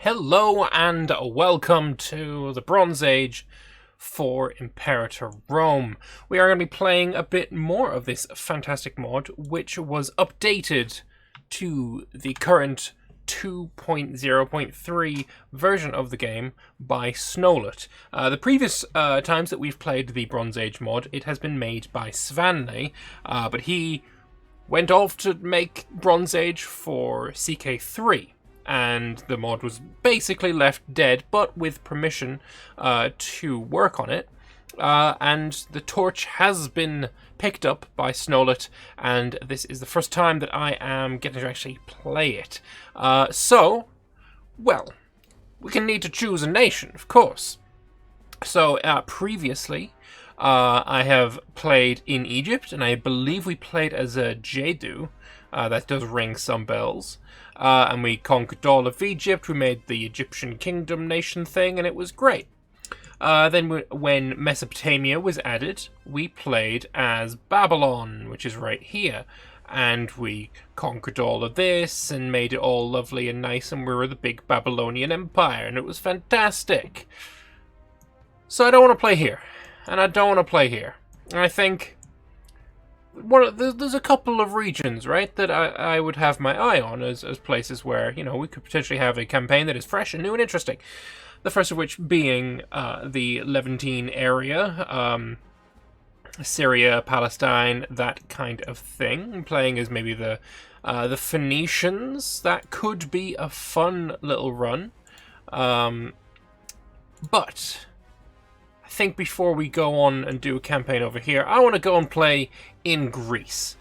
Hello and welcome to the Bronze Age for Imperator Rome. We are going to be playing a bit more of this fantastic mod, which was updated to the current 2.0.3 version of the game by Snowlet. The previous times that we've played the Bronze Age mod, it has been made by Svanley, but he went off to make Bronze Age for CK3. And the mod was basically left dead, but with permission to work on it. And the torch has been picked up by Snowlet, and this is the first time that I am getting to actually play it. So, well, we can need to choose a nation, of course. So, previously, I have played in Egypt, and I believe we played as a Jedu. That does ring some bells. And we conquered all of Egypt, we made the Egyptian kingdom nation thing, and it was great. Then when Mesopotamia was added, we played as Babylon, which is right here. And we conquered all of this, and made it all lovely and nice, and we were the big Babylonian Empire, and it was fantastic. So I don't want to play here, and I don't want to play here. And I think there's a couple of regions, right, that I would have my eye on as places where, you know, we could potentially have a campaign that is fresh and new and interesting. The first of which being the Levantine area, Syria, Palestine, that kind of thing. Playing as maybe the Phoenicians. That could be a fun little run. But I think before we go on and do a campaign over here, I want to go and play in Greece.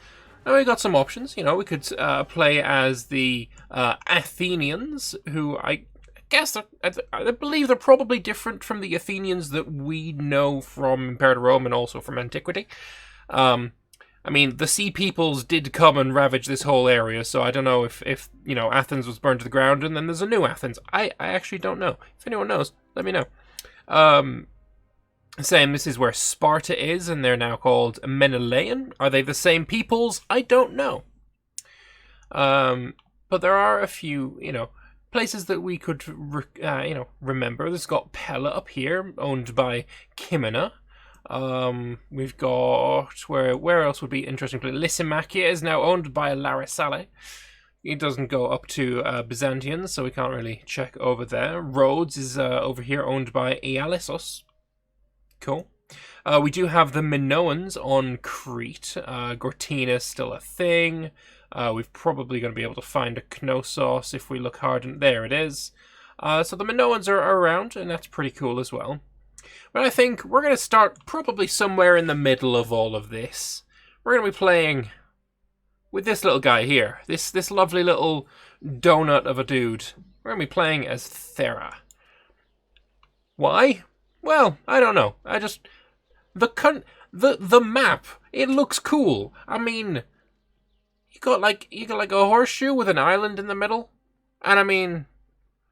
Now we got some options. You know, we could play as the Athenians, who I guess I believe they're probably different from the Athenians that we know from Imperator Rome and also from antiquity. I mean, the Sea Peoples did come and ravage this whole area, so I don't know if you know, Athens was burned to the ground and then there's a new Athens. I actually don't know. If anyone knows, let me know. Saying this is where Sparta is, and they're now called Menelaean. Are they the same peoples? I don't know. But there are a few, you know, places that we could, you know, remember. There's got Pella up here, owned by Kimena. We've got, where else would be interesting? Lysimachia is now owned by Larissale. It doesn't go up to Byzantians, so we can't really check over there. Rhodes is over here, owned by Ialissos. Cool. We do have the Minoans on Crete. Gortina is still a thing. We're probably going to be able to find a Knossos if we look hard. And there it is. So the Minoans are around, and that's pretty cool as well. But I think we're going to start probably somewhere in the middle of all of this. We're going to be playing with this little guy here. This lovely little donut of a dude. We're going to be playing as Thera. Why? Well, I don't know. I just the map. It looks cool. I mean, you got like a horseshoe with an island in the middle, and I mean,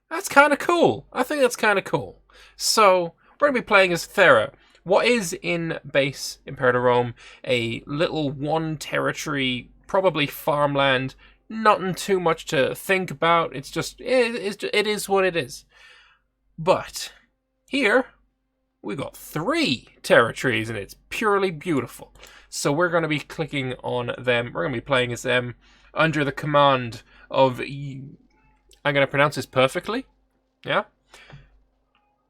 that's kind of cool. I think that's kind of cool. So we're gonna be playing as Thera. What is in base Imperator Rome a little one territory, probably farmland. Nothing too much to think about. It's just it is what it is. But here we got 3 territories, and it's purely beautiful. So we're going to be clicking on them. We're going to be playing as them under the command of, I'm going to pronounce this perfectly, yeah?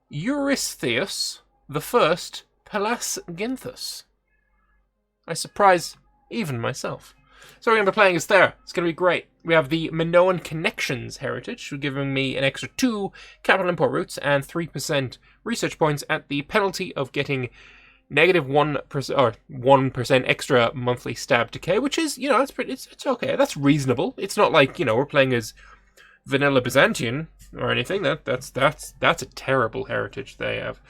Eurystheus the First Pelasginthus. I surprise even myself. So we're going to be playing as there. It's going to be great. We have the Minoan Connections heritage, giving me an extra 2 capital import routes and 3% research points at the penalty of getting negative 1% or 1% extra monthly stab decay, which is, you know, it's okay. That's reasonable. It's not like, you know, we're playing as vanilla Byzantian or anything. That's a terrible heritage they have.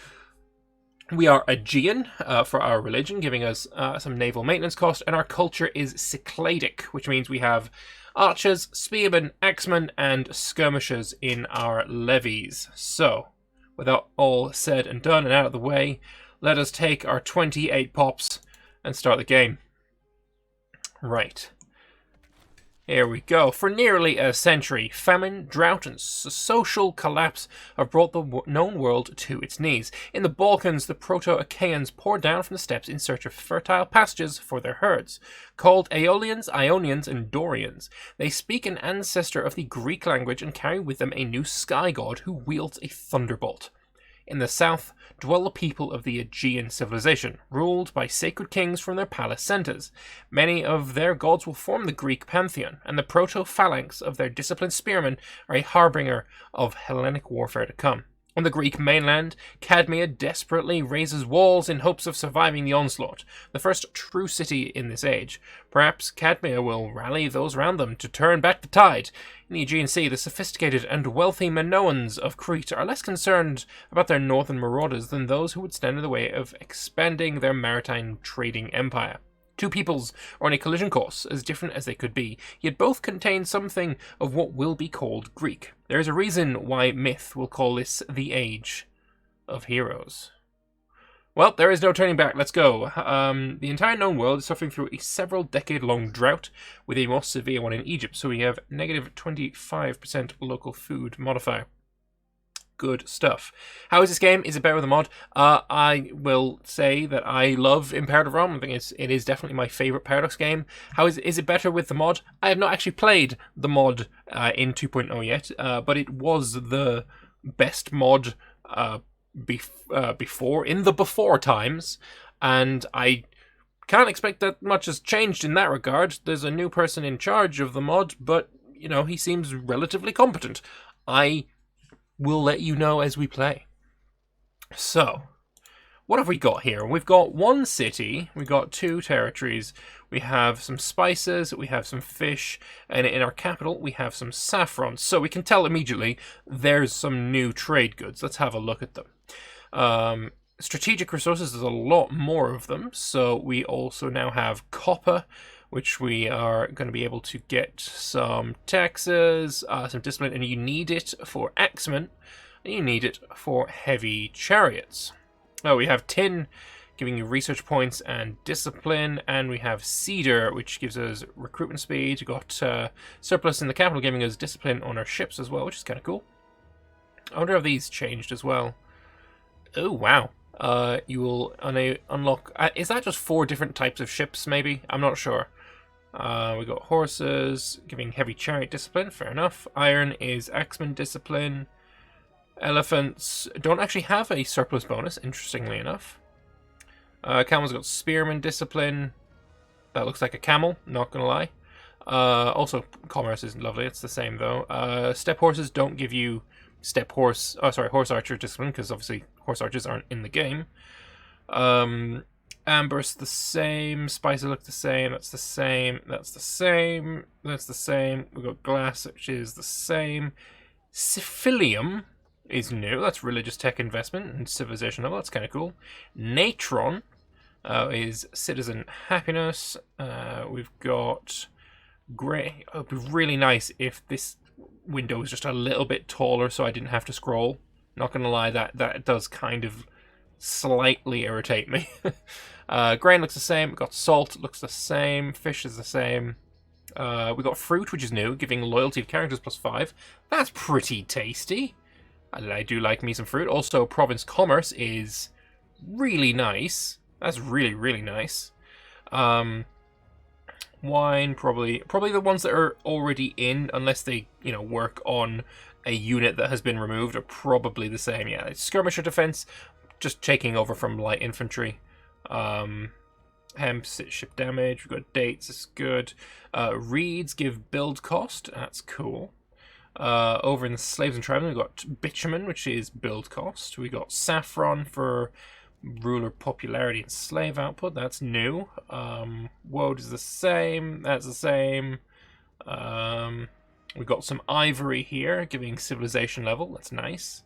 We are Aegean for our religion, giving us some naval maintenance cost, and our culture is Cycladic, which means we have archers, spearmen, axemen, and skirmishers in our levies. So, without all said and done and out of the way, let us take our 28 pops and start the game. Right. Here we go. For nearly a century, famine, drought, and social collapse have brought the known world to its knees. In the Balkans, the Proto-Achaeans poured down from the steppes in search of fertile pastures for their herds. Called Aeolians, Ionians, and Dorians, they speak an ancestor of the Greek language and carry with them a new sky god who wields a thunderbolt. In the south dwell the people of the Aegean civilization, ruled by sacred kings from their palace centres. Many of their gods will form the Greek pantheon, and the proto-phalanx of their disciplined spearmen are a harbinger of Hellenic warfare to come. On the Greek mainland, Cadmea desperately raises walls in hopes of surviving the onslaught, the first true city in this age. Perhaps Cadmea will rally those around them to turn back the tide. In the Aegean Sea, the sophisticated and wealthy Minoans of Crete are less concerned about their northern marauders than those who would stand in the way of expanding their maritime trading empire. Two peoples are on a collision course, as different as they could be, yet both contain something of what will be called Greek. There is a reason why myth will call this the Age of Heroes. Well, there is no turning back. Let's go. The entire known world is suffering through a several decade-long drought, with a more severe one in Egypt, so we have negative 25% local food modifier. Good stuff. How is this game? Is it better with a mod? I will say that I love Imperator. I think it is definitely my favourite Paradox game. How is it better with the mod? I have not actually played the mod in 2.0 yet, but it was the best mod before, in the before times, and I can't expect that much has changed in that regard. There's a new person in charge of the mod, but, you know, he seems relatively competent. I will let you know as we play. So, what have we got here? We've got one city, we've got two territories, we have some spices, we have some fish, and in our capital we have some saffron. So we can tell immediately there's some new trade goods. Let's have a look at them. Strategic resources, there's a lot more of them. So we also now have copper, which we are going to be able to get some taxes, some discipline, and you need it for axemen, and you need it for heavy chariots. Oh, we have tin, giving you research points and discipline, and we have cedar, which gives us recruitment speed. We've got surplus in the capital, giving us discipline on our ships as well, which is kind of cool. I wonder if these changed as well. Oh, wow. You will unlock... is that just 4 different types of ships, maybe? I'm not sure. We got horses, giving heavy chariot discipline, fair enough. Iron is axeman discipline. Elephants don't actually have a surplus bonus, interestingly enough. Camels got spearman discipline. That looks like a camel, not gonna lie. Also, commerce is lovely, it's the same though. Step horses don't give you horse archer discipline, because obviously horse archers aren't in the game. Amber's the same, spices look the same, that's the same, that's the same, that's the same. We've got glass, which is the same. Syphilium is new, that's religious tech investment and civilization level, that's kind of cool. Natron is citizen happiness. We've got grey. Oh, it'd be really nice if this window was just a little bit taller so I didn't have to scroll. Not gonna lie, that does kind of slightly irritate me. Grain looks the same. We've got salt, looks the same. Fish is the same. We've got fruit, which is new, giving loyalty of characters +5. That's pretty tasty. I do like me some fruit. Also, province commerce is really nice. That's really, really nice. Wine, probably the ones that are already in, unless they, you know, work on a unit that has been removed, are probably the same. Yeah, it's skirmisher defense, just taking over from light infantry. Hemp, ship damage. We've got dates, it's good. Reeds give build cost, that's cool. Over in the slaves and tribesmen, we've got bitumen, which is build cost. We got saffron for ruler popularity and slave output, that's new. Woad is the same, that's the same. We've got some ivory here, giving civilization level, that's nice.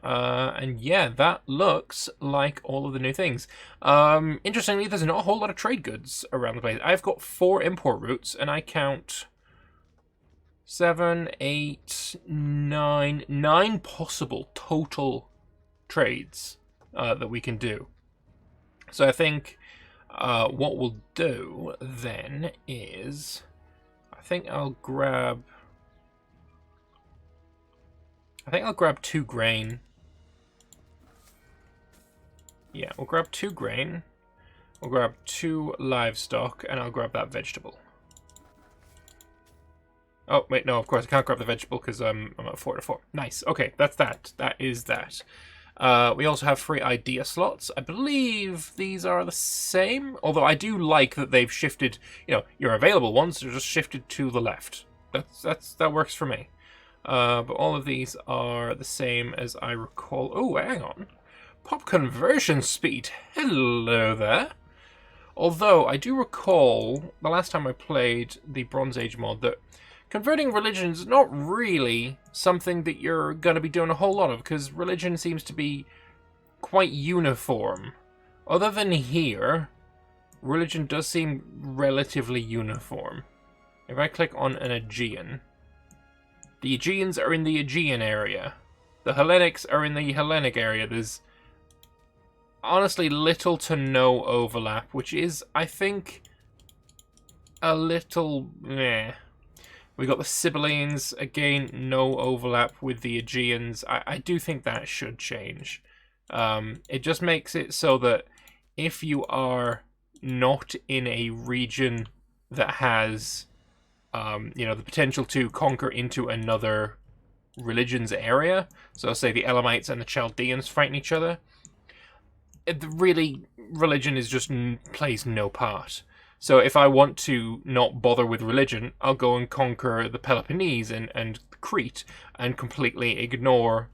And yeah, that looks like all of the new things. Interestingly, there's not a whole lot of trade goods around the place. I've got 4 import routes, and I count 7, 8, 9 possible total trades that we can do. So I think what we'll do then is, I I think I'll grab 2 grain. Yeah, we'll grab 2 grain. We'll grab 2 livestock, and I'll grab that vegetable. Oh, wait, no, of course, I can't grab the vegetable because I'm at 4 to 4. Nice. Okay, that's that. That is that. We also have free idea slots. I believe these are the same, although I do like that they've shifted, your available ones are just shifted to the left. That works for me. But all of these are the same as I recall. Oh, hang on. Pop conversion speed. Hello there. Although, I do recall, the last time I played the Bronze Age mod, that converting religion is not really something that you're going to be doing a whole lot of, because religion seems to be quite uniform. Other than here, religion does seem relatively uniform. If I click on an Aegean, the Aegeans are in the Aegean area. The Hellenics are in the Hellenic area. There's honestly little to no overlap, which is, I think, a little meh. We got the Sibyllians, again, no overlap with the Aegeans. I do think that should change. It just makes it so that if you are not in a region that has, the potential to conquer into another religion's area, so say the Elamites and the Chaldeans fighting each other, really, religion is just plays no part. So if I want to not bother with religion, I'll go and conquer the Peloponnese and Crete and completely ignore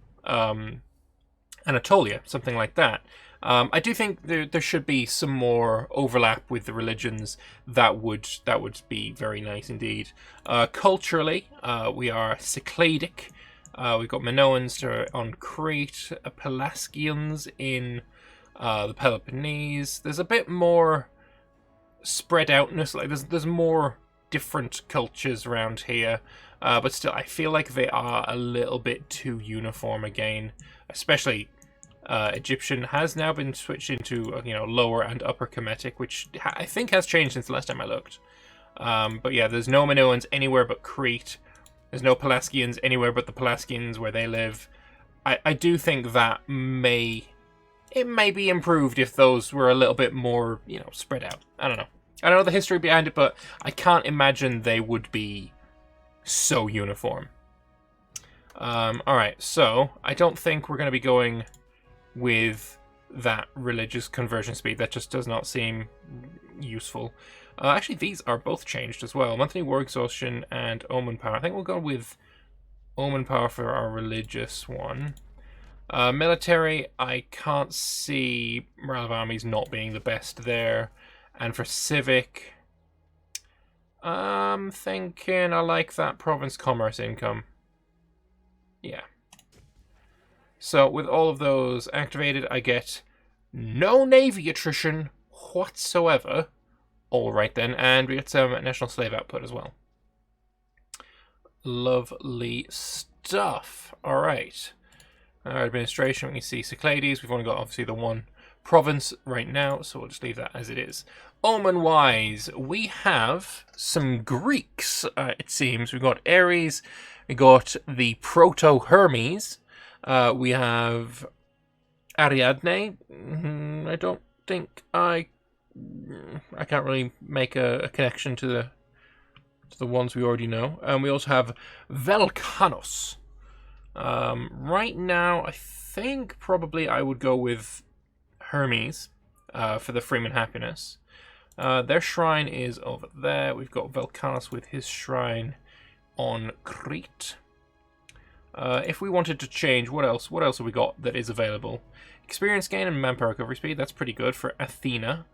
Anatolia, something like that. I do think there should be some more overlap with the religions. That would be very nice indeed. Culturally, we are Cycladic. We've got Minoans on Crete, Pelasgians in the Peloponnese. There's a bit more spread outness, like there's more different cultures around here, but still I feel like they are a little bit too uniform again, especially Egyptian has now been switched into lower and upper Kemetic, which I think has changed since the last time I looked. But yeah, there's no Minoans anywhere but Crete. There's no Pelasgians anywhere but the Pelasgians where they live. I do think that it may be improved if those were a little bit more, spread out. I don't know. I don't know the history behind it, but I can't imagine they would be so uniform. Alright, so I don't think we're going to be going with that religious conversion speed. That just does not seem useful. Actually, these are both changed as well. Monthly war exhaustion and omen power. I think we'll go with omen power for our religious one. Military, I can't see morale of armies not being the best there. And for civic, I'm thinking I like that province commerce income. Yeah. So with all of those activated, I get no navy attrition whatsoever. All right then, and we get some national slave output as well. Lovely stuff. All right. Our administration, we can see Cyclades. We've only got obviously the one province right now, so we'll just leave that as it is. Omen-wise, we have some Greeks, it seems. We've got Ares, we got the Proto-Hermes, we have Ariadne. I don't think I can't really make a connection to the ones we already know. And we also have Velcanos. Right now, I think probably I would go with Hermes for the Freeman Happiness. Their shrine is over there. We've got Velcanos with his shrine on Crete. If we wanted to change, what else have we got that is available? Experience gain and manpower recovery speed. That's pretty good for Athena.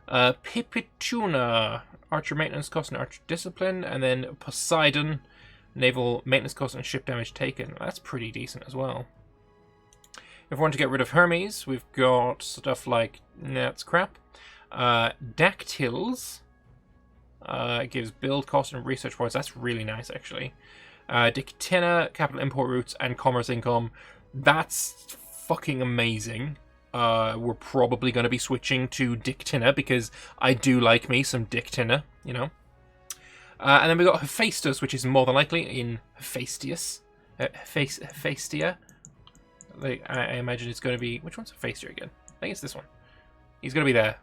Pipituna, archer maintenance cost and archer discipline. And then Poseidon, naval maintenance cost and ship damage taken. That's pretty decent as well. If we want to get rid of Hermes, we've got stuff like, that's crap. Dactyls. It gives build cost and research points. That's really nice, actually. Dictina, capital import routes, and commerce income. That's fucking amazing. We're probably going to be switching to Dictina because I do like me some Dictina, And then we got Hephaestus, which is more than likely in Hephaestus. Hephaestia. Like, I imagine it's going to be... Which one's Hephaestia again? I think it's this one. He's going to be there.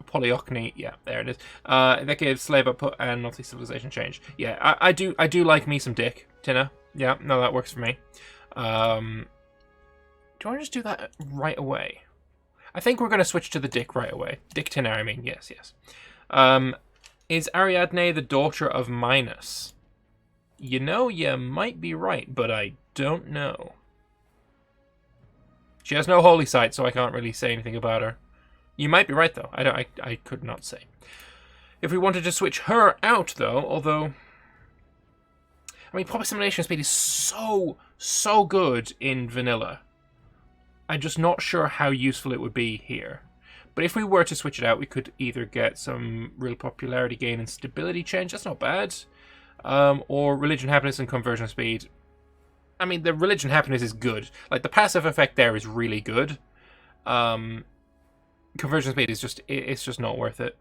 Polyocny, yeah, there it is. That gives slave output and obviously civilization change. Yeah, I do like me some dick, Tina. Yeah, no, that works for me. Do I want to just do that right away? I think we're going to switch to the dick right away. Dick Tina, I mean, yes. Is Ariadne the daughter of Minos? You know, you might be right, but I don't know. She has no holy site, so I can't really say anything about her. You might be right, though. I could not say. If we wanted to switch her out, though, although... I mean, pop assimilation speed is so good in vanilla. I'm just not sure how useful it would be here. But if we were to switch it out, we could either get some real popularity gain and stability change. That's not bad. Or religion, happiness, and conversion speed. I mean, the religion happiness is good. Like, the passive effect there is really good. Conversion speed is it's just not worth it.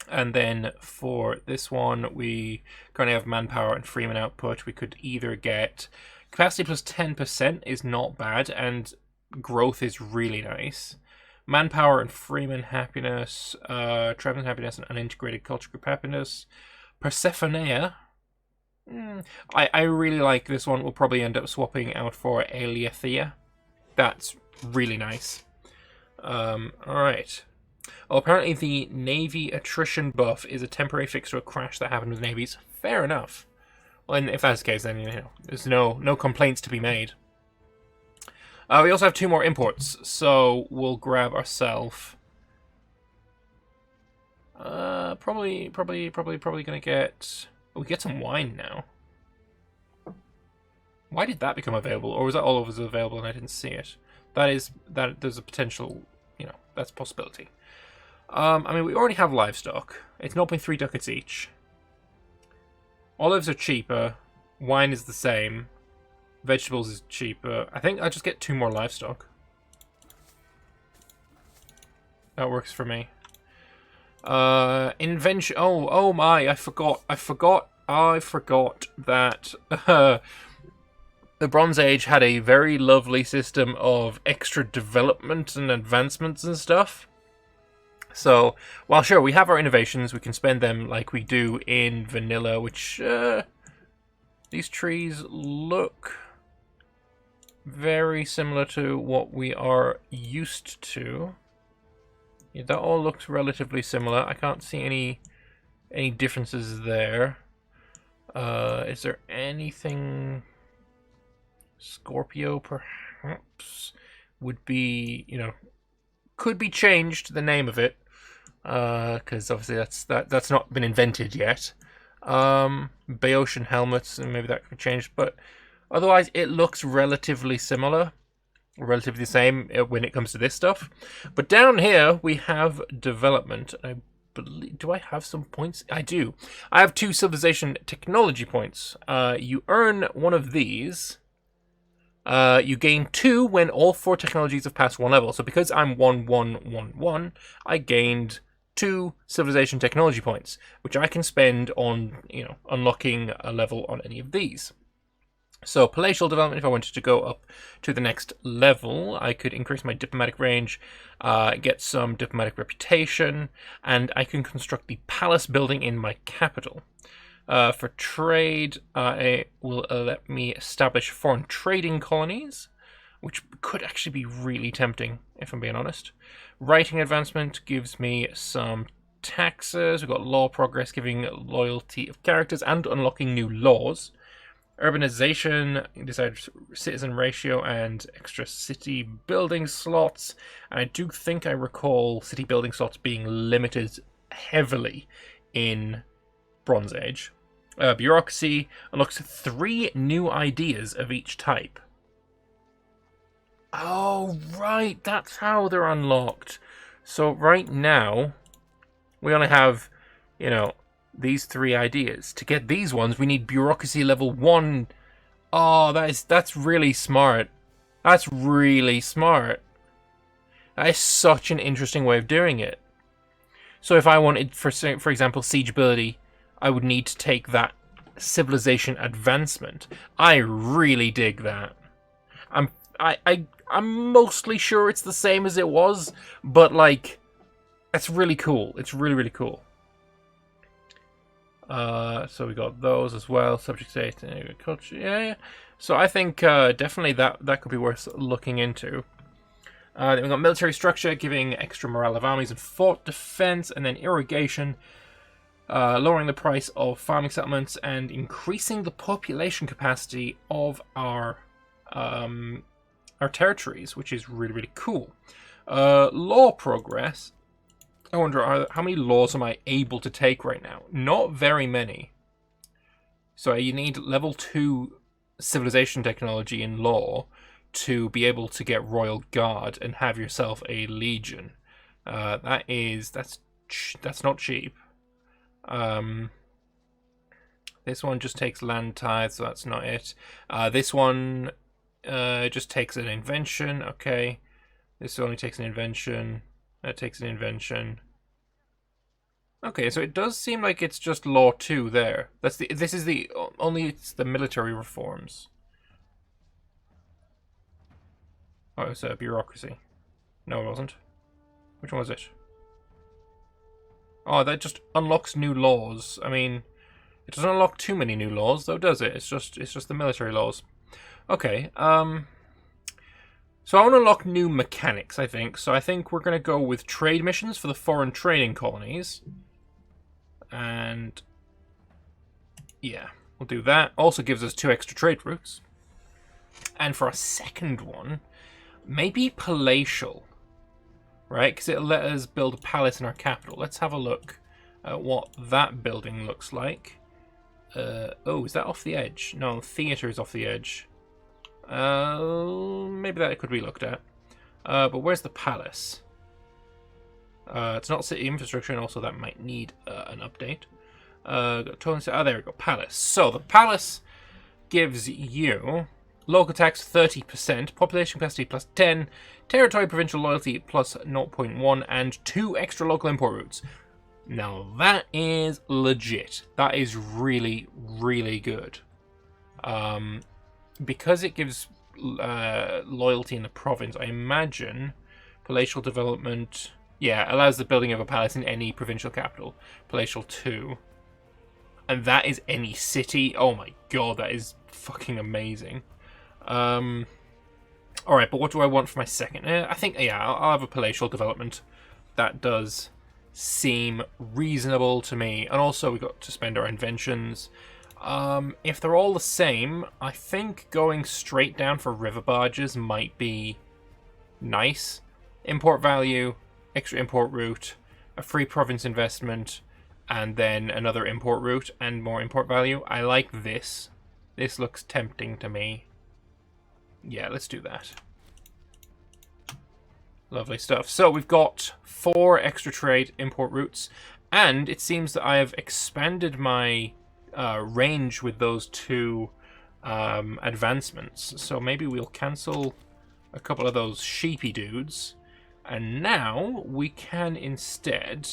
And then for this one, we currently have manpower and freeman output. We could either get capacity plus 10% is not bad, and growth is really nice. Manpower and freeman happiness, traveling happiness, and unintegrated culture group happiness. Persephoneia. I really like this one. We'll probably end up swapping out for Aletheia. That's really nice. Alright. Oh, apparently the Navy attrition buff is a temporary fix to a crash that happened with navies. Fair enough. Well, and if that's the case, then, you know, there's no complaints to be made. We also have 2 more imports, so we'll grab ourselves... probably gonna get... Oh, we get some wine now. Why did that become available? Or was that all of us available and I didn't see it? There's a potential, you know, that's a possibility. I mean, we already have livestock. It's 0.3 ducats each. Olives are cheaper. Wine is the same. Vegetables is cheaper. I think I'll just get 2 more livestock. That works for me. Invention. Oh my! I forgot that the Bronze Age had a very lovely system of extra development and advancements and stuff. So, while sure, we have our innovations, we can spend them like we do in vanilla, which, these trees look very similar to what we are used to. Yeah, that all looks relatively similar. I can't see any differences there. Is there anything... Scorpio, perhaps, would be, you know, could be changed, the name of it, because obviously that's not been invented yet. Boeotian helmets, and maybe that could be changed, but otherwise it looks relatively similar, relatively the same when it comes to this stuff. But down here we have development. I believe, do I have some points? I do. I have 2 civilization technology points. You earn one of these. You gain 2 when all 4 technologies have passed 1 level. So because I'm 1-1-1-1, I gained 2 civilization technology points, which I can spend on, you know, unlocking a level on any of these. So palatial development, if I wanted to go up to the next level, I could increase my diplomatic range, get some diplomatic reputation, and I can construct the palace building in my capital. For trade, it will let me establish foreign trading colonies, which could actually be really tempting, if I'm being honest. Writing advancement gives me some taxes. We've got law progress, giving loyalty of characters and unlocking new laws. Urbanization, decides citizen ratio and extra city building slots. And I do think I recall city building slots being limited heavily in Bronze Age. Bureaucracy unlocks 3 new ideas of each type. Oh, right, that's how they're unlocked. So right now, we only have, you know, these 3 ideas. To get these ones, we need bureaucracy level 1. Oh, that's really smart. That's really smart. That is such an interesting way of doing it. So if I wanted, for example, siegeability, I would need to take that civilization advancement. I really dig that. I'm mostly sure it's the same as it was, but like, it's really cool. It's really, really cool. So we got those as well. Subject state and agriculture. Yeah. So I think definitely that could be worth looking into. Then we got military structure, giving extra morale of armies and fort defense, and then irrigation, lowering the price of farming settlements and increasing the population capacity of our territories, which is really, really cool. Law progress. I wonder how many laws am I able to take right now? Not very many. So you need level 2 civilization technology in law to be able to get royal guard and have yourself a legion. That's not cheap. This one just takes land tithe, so that's not it. This one just takes an invention. Okay, this only takes an invention. That takes an invention. Okay, so it does seem like it's just law 2 there. It's the military reforms. Oh, it was bureaucracy. No, it wasn't. Which one was it? Oh, that just unlocks new laws. I mean, it doesn't unlock too many new laws, though, does it? It's just the military laws. Okay. So I want to unlock new mechanics, I think. So I think we're going to go with trade missions for the foreign trading colonies. And yeah, we'll do that. Also gives us 2 extra trade routes. And for our second one, maybe palatial, right? Because it'll let us build a palace in our capital. Let's have a look at what that building looks like. Oh, is that off the edge? No, theater is off the edge. Maybe that could be looked at. But where's the palace? It's not city infrastructure, and also that might need an update. Oh, there we go, palace. So the palace gives you local tax 30%, population capacity plus 10, territory provincial loyalty plus 0.1, and 2 extra local import routes. Now that is legit. That is really, really good. Because it gives loyalty in the province, I imagine palatial development, yeah, allows the building of a palace in any provincial capital. Palatial 2. And that is any city. Oh my god, that is fucking amazing. Alright, but what do I want for my second? I think, yeah, I'll have a palatial development. That does seem reasonable to me. And also, we got to spend our inventions. If they're all the same, I think going straight down for river barges might be nice. Import value, extra import route, a free province investment, and then another import route and more import value. I like this. This looks tempting to me. Yeah, let's do that. Lovely stuff. So we've got 4 extra trade import routes, and it seems that I have expanded my range with those 2 advancements. So maybe we'll cancel a couple of those sheepy dudes, and now we can instead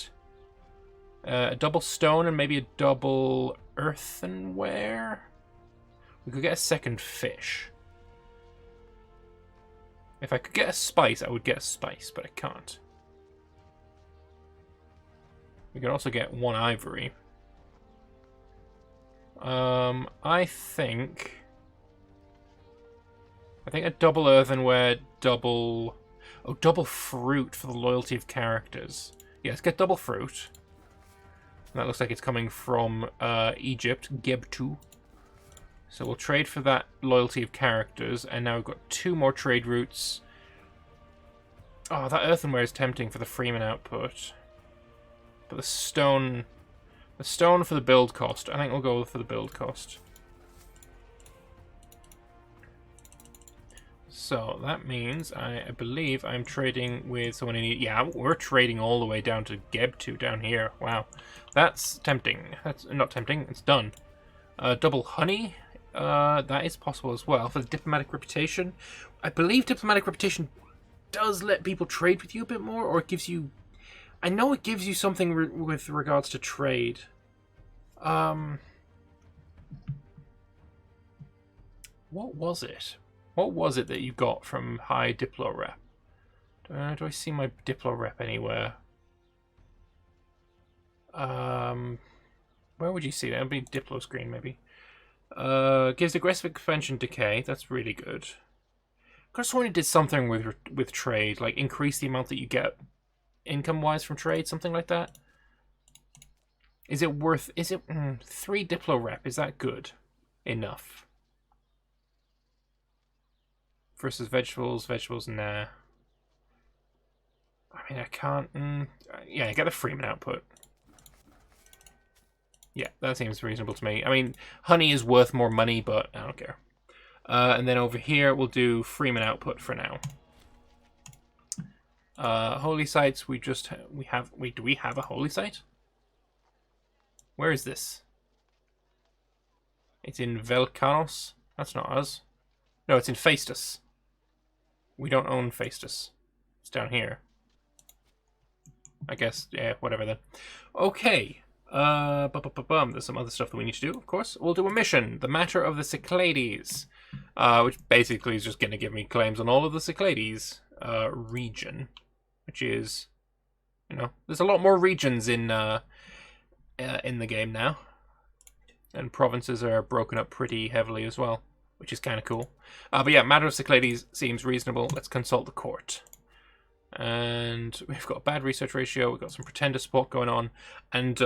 a double stone and maybe a double earthenware. We could get a second fish. If I could get a spice, I would get a spice, but I can't. We can also get 1 ivory. I think a double earthenware, double fruit for the loyalty of characters. Yeah, let's get double fruit. And that looks like it's coming from Egypt, Gebtu. So we'll trade for that loyalty of characters, and now we've got 2 more trade routes. Oh, that earthenware is tempting for the Freeman output. But the stone for the build cost, I think we'll go for the build cost. So that means I believe I'm trading with someone in... Yeah, we're trading all the way down to Gebtu down here. Wow. That's tempting. That's not tempting, it's done. Double honey. That is possible as well. For the diplomatic reputation, I believe diplomatic reputation does let people trade with you a bit more, or it gives you... I know it gives you something with regards to trade. What was it? What was it that you got from high Diplo rep? Do I see my Diplo rep anywhere? Where would you see that? It'd be Diplo screen, maybe. Gives aggressive expansion decay. That's really good. I just wanted it did something with trade, like increase the amount that you get income-wise from trade, something like that. Is it worth? Is it 3 Diplo rep? Is that good enough? Versus vegetables, nah. I mean, I can't. Yeah, get a Freeman output. Yeah, that seems reasonable to me. I mean, honey is worth more money, but I don't care. And then over here, we'll do Freeman output for now. Holy sites, do we have a holy site? Where is this? It's in Velkanos. That's not us. No, it's in Phaestus. We don't own Phaestus. It's down here. I guess, yeah, whatever then. Okay. There's some other stuff that we need to do, of course. We'll do a mission, the Matter of the Cyclades, which basically is just going to give me claims on all of the Cyclades region, which is, you know, there's a lot more regions in the game now, and provinces are broken up pretty heavily as well, which is kind of cool. But yeah, Matter of Cyclades seems reasonable. Let's consult the court. And we've got a bad research ratio, we've got some pretender support going on, and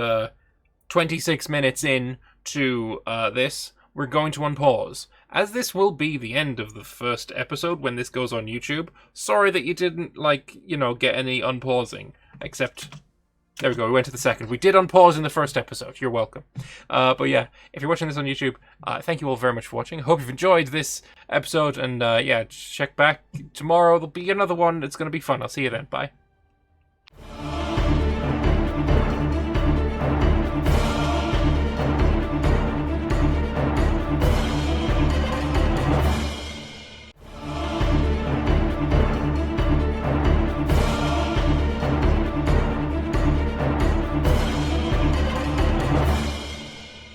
26 minutes in to this, we're going to unpause. As this will be the end of the first episode when this goes on YouTube, sorry that you didn't, like, you know, get any unpausing, except... There we go, we went to the second. We did unpause in the first episode. You're welcome. But yeah, if you're watching this on YouTube, thank you all very much for watching. Hope you've enjoyed this episode, and yeah, check back tomorrow. There'll be another one. It's going to be fun. I'll see you then. Bye.